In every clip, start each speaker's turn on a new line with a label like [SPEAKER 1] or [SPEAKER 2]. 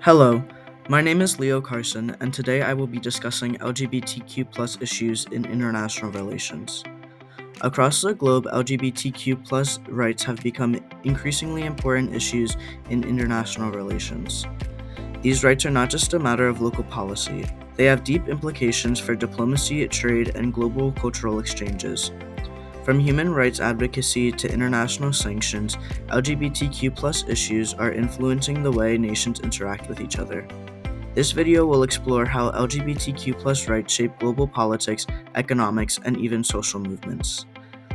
[SPEAKER 1] Hello, my name is Leo Carson, and today I will be discussing LGBTQ issues in international relations. Across the globe, LGBTQ rights have become increasingly important issues in international relations. These rights are not just a matter of local policy, they have deep implications for diplomacy, trade, and global cultural exchanges. From human rights advocacy to international sanctions, LGBTQ issues are influencing the way nations interact with each other. This video will explore how LGBTQ rights shape global politics, economics, and even social movements.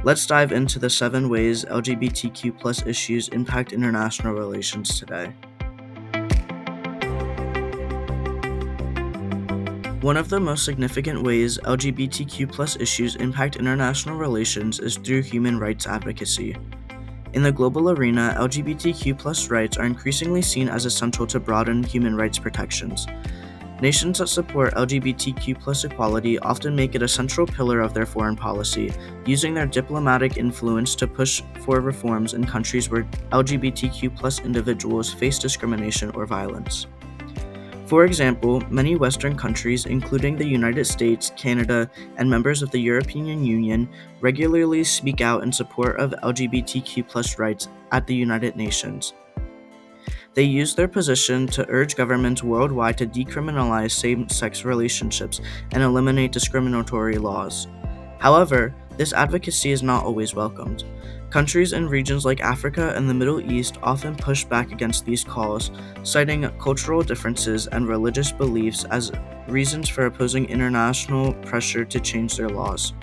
[SPEAKER 1] Let's dive into the 7 ways LGBTQ issues impact international relations today. One of the most significant ways LGBTQ issues impact international relations is through human rights advocacy. In the global arena, LGBTQ rights are increasingly seen as essential to broaden human rights protections. Nations that support LGBTQ equality often make it a central pillar of their foreign policy, using their diplomatic influence to push for reforms in countries where LGBTQ individuals face discrimination or violence. For example, many Western countries, including the United States, Canada, and members of the European Union, regularly speak out in support of LGBTQ rights at the United Nations. They use their position to urge governments worldwide to decriminalize same-sex relationships and eliminate discriminatory laws. However, this advocacy is not always welcomed. Countries in regions like Africa and the Middle East often push back against these calls, citing cultural differences and religious beliefs as reasons for opposing international pressure to change their laws.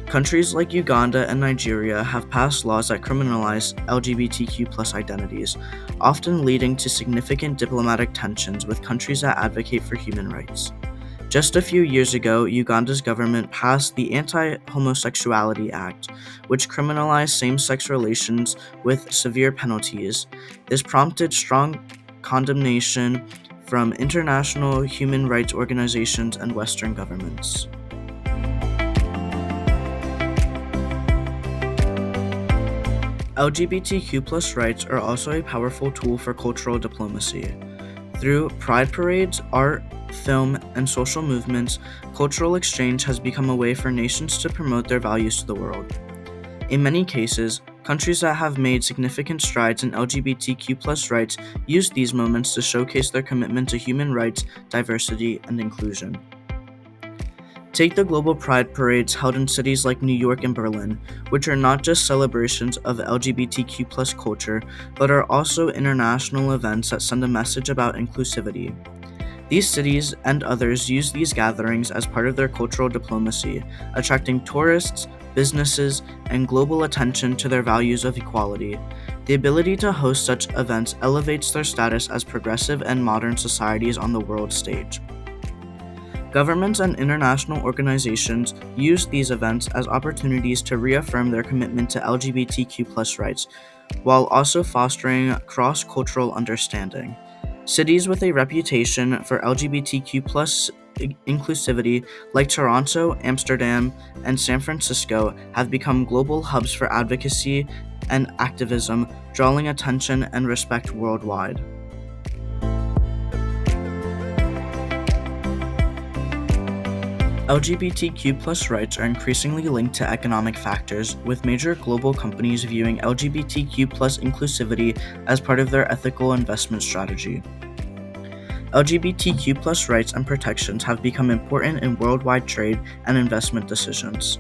[SPEAKER 1] Countries like Uganda and Nigeria have passed laws that criminalize LGBTQ identities, often leading to significant diplomatic tensions with countries that advocate for human rights. Just a few years ago, Uganda's government passed the Anti-Homosexuality Act, which criminalized same-sex relations with severe penalties. This prompted strong condemnation from international human rights organizations and Western governments. LGBTQ rights are also a powerful tool for cultural diplomacy. Through pride parades, art, film, and social movements, cultural exchange has become a way for nations to promote their values to the world. In many cases, countries that have made significant strides in LGBTQ rights use these moments to showcase their commitment to human rights, diversity, and inclusion. Take the global pride parades held in cities like New York and Berlin, which are not just celebrations of LGBTQ culture, but are also international events that send a message about inclusivity. These cities and others use these gatherings as part of their cultural diplomacy, attracting tourists, businesses, and global attention to their values of equality. The ability to host such events elevates their status as progressive and modern societies on the world stage. Governments and international organizations use these events as opportunities to reaffirm their commitment to LGBTQ rights, while also fostering cross-cultural understanding. Cities with a reputation for LGBTQ inclusivity, like Toronto, Amsterdam, and San Francisco, have become global hubs for advocacy and activism, drawing attention and respect worldwide. LGBTQ rights are increasingly linked to economic factors, with major global companies viewing LGBTQ inclusivity as part of their ethical investment strategy. LGBTQ rights and protections have become important in worldwide trade and investment decisions.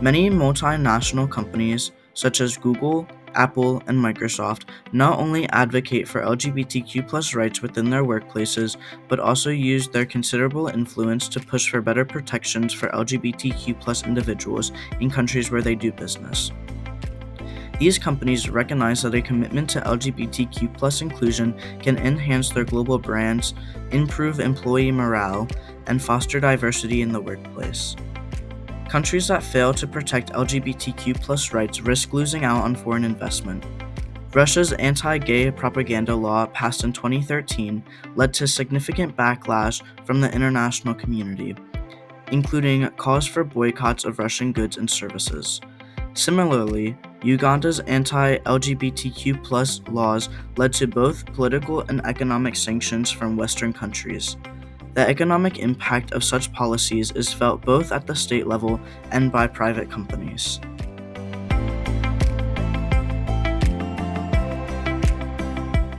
[SPEAKER 1] Many multinational companies, such as Google, Apple, and Microsoft, not only advocate for LGBTQ rights within their workplaces, but also use their considerable influence to push for better protections for LGBTQ individuals in countries where they do business. These companies recognize that a commitment to LGBTQ inclusion can enhance their global brands, improve employee morale, and foster diversity in the workplace. Countries that fail to protect LGBTQ rights risk losing out on foreign investment. Russia's anti-gay propaganda law, passed in 2013, led to significant backlash from the international community, including calls for boycotts of Russian goods and services. Similarly, Uganda's anti-LGBTQ laws led to both political and economic sanctions from Western countries. The economic impact of such policies is felt both at the state level and by private companies.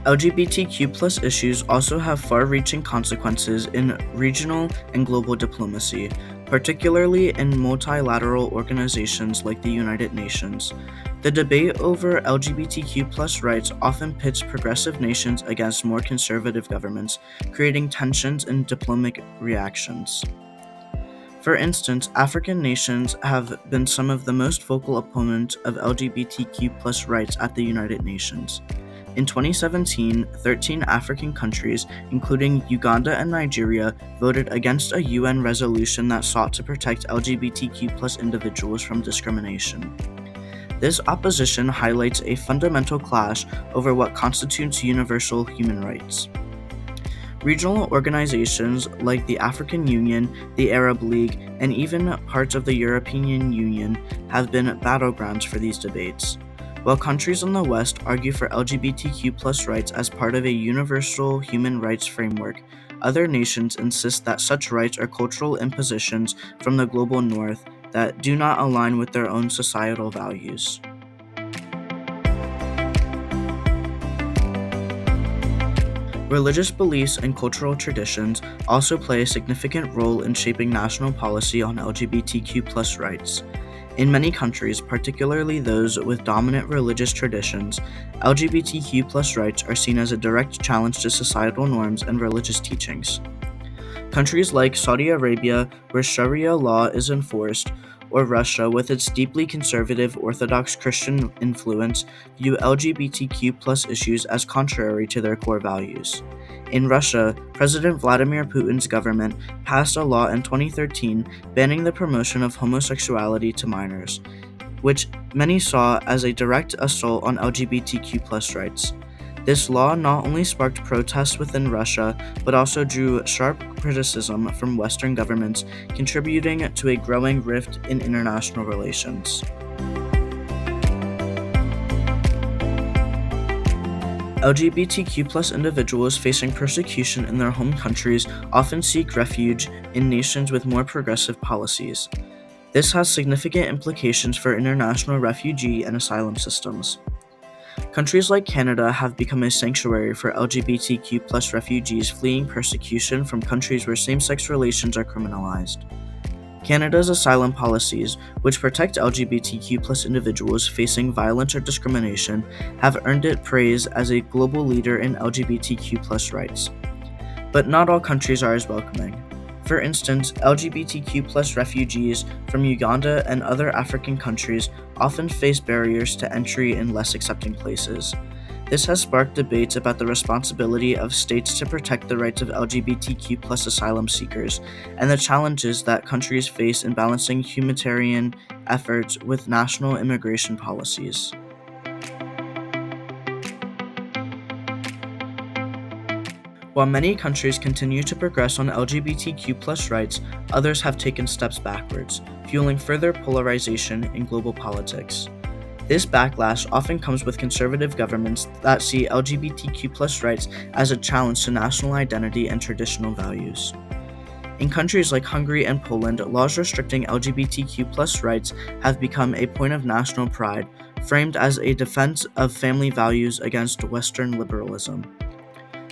[SPEAKER 1] LGBTQ issues also have far-reaching consequences in regional and global diplomacy, particularly in multilateral organizations like the United Nations. The debate over LGBTQ rights often pits progressive nations against more conservative governments, creating tensions in diplomatic reactions. For instance, African nations have been some of the most vocal opponents of LGBTQ rights at the United Nations. In 2017, 13 African countries, including Uganda and Nigeria, voted against a UN resolution that sought to protect LGBTQ individuals from discrimination. This opposition highlights a fundamental clash over what constitutes universal human rights. Regional organizations like the African Union, the Arab League, and even parts of the European Union have been battlegrounds for these debates. While countries in the West argue for LGBTQ rights as part of a universal human rights framework, other nations insist that such rights are cultural impositions from the global North that do not align with their own societal values. Religious beliefs and cultural traditions also play a significant role in shaping national policy on LGBTQ rights. In many countries, particularly those with dominant religious traditions, LGBTQ rights are seen as a direct challenge to societal norms and religious teachings. Countries like Saudi Arabia, where Sharia law is enforced, or Russia, with its deeply conservative Orthodox Christian influence, view LGBTQ issues as contrary to their core values. In Russia, President Vladimir Putin's government passed a law in 2013 banning the promotion of homosexuality to minors, which many saw as a direct assault on LGBTQ rights. This law not only sparked protests within Russia, but also drew sharp criticism from Western governments, contributing to a growing rift in international relations. LGBTQ individuals facing persecution in their home countries often seek refuge in nations with more progressive policies. This has significant implications for international refugee and asylum systems. Countries like Canada have become a sanctuary for LGBTQ refugees fleeing persecution from countries where same-sex relations are criminalized. Canada's asylum policies, which protect LGBTQ individuals facing violence or discrimination, have earned it praise as a global leader in LGBTQ rights. But not all countries are as welcoming. For instance, LGBTQ refugees from Uganda and other African countries often face barriers to entry in less accepting places. This has sparked debates about the responsibility of states to protect the rights of LGBTQ asylum seekers, and the challenges that countries face in balancing humanitarian efforts with national immigration policies. While many countries continue to progress on LGBTQ rights, others have taken steps backwards, fueling further polarization in global politics. This backlash often comes with conservative governments that see LGBTQ rights as a challenge to national identity and traditional values. In countries like Hungary and Poland, laws restricting LGBTQ rights have become a point of national pride, framed as a defense of family values against Western liberalism.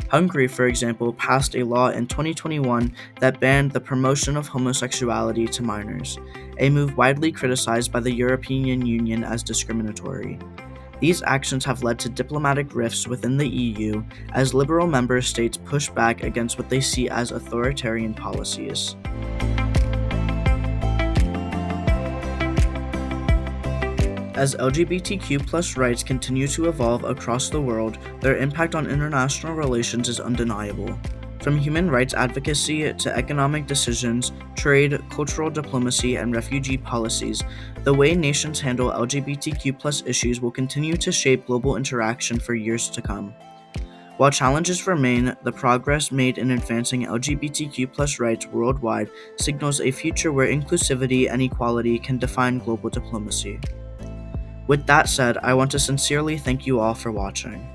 [SPEAKER 1] Hungary, for example, passed a law in 2021 that banned the promotion of homosexuality to minors, a move widely criticized by the European Union as discriminatory. These actions have led to diplomatic rifts within the EU as liberal member states push back against what they see as authoritarian policies. As LGBTQ rights continue to evolve across the world, their impact on international relations is undeniable. From human rights advocacy to economic decisions, trade, cultural diplomacy, and refugee policies, the way nations handle LGBTQ issues will continue to shape global interaction for years to come. While challenges remain, the progress made in advancing LGBTQ rights worldwide signals a future where inclusivity and equality can define global diplomacy. With that said, I want to sincerely thank you all for watching.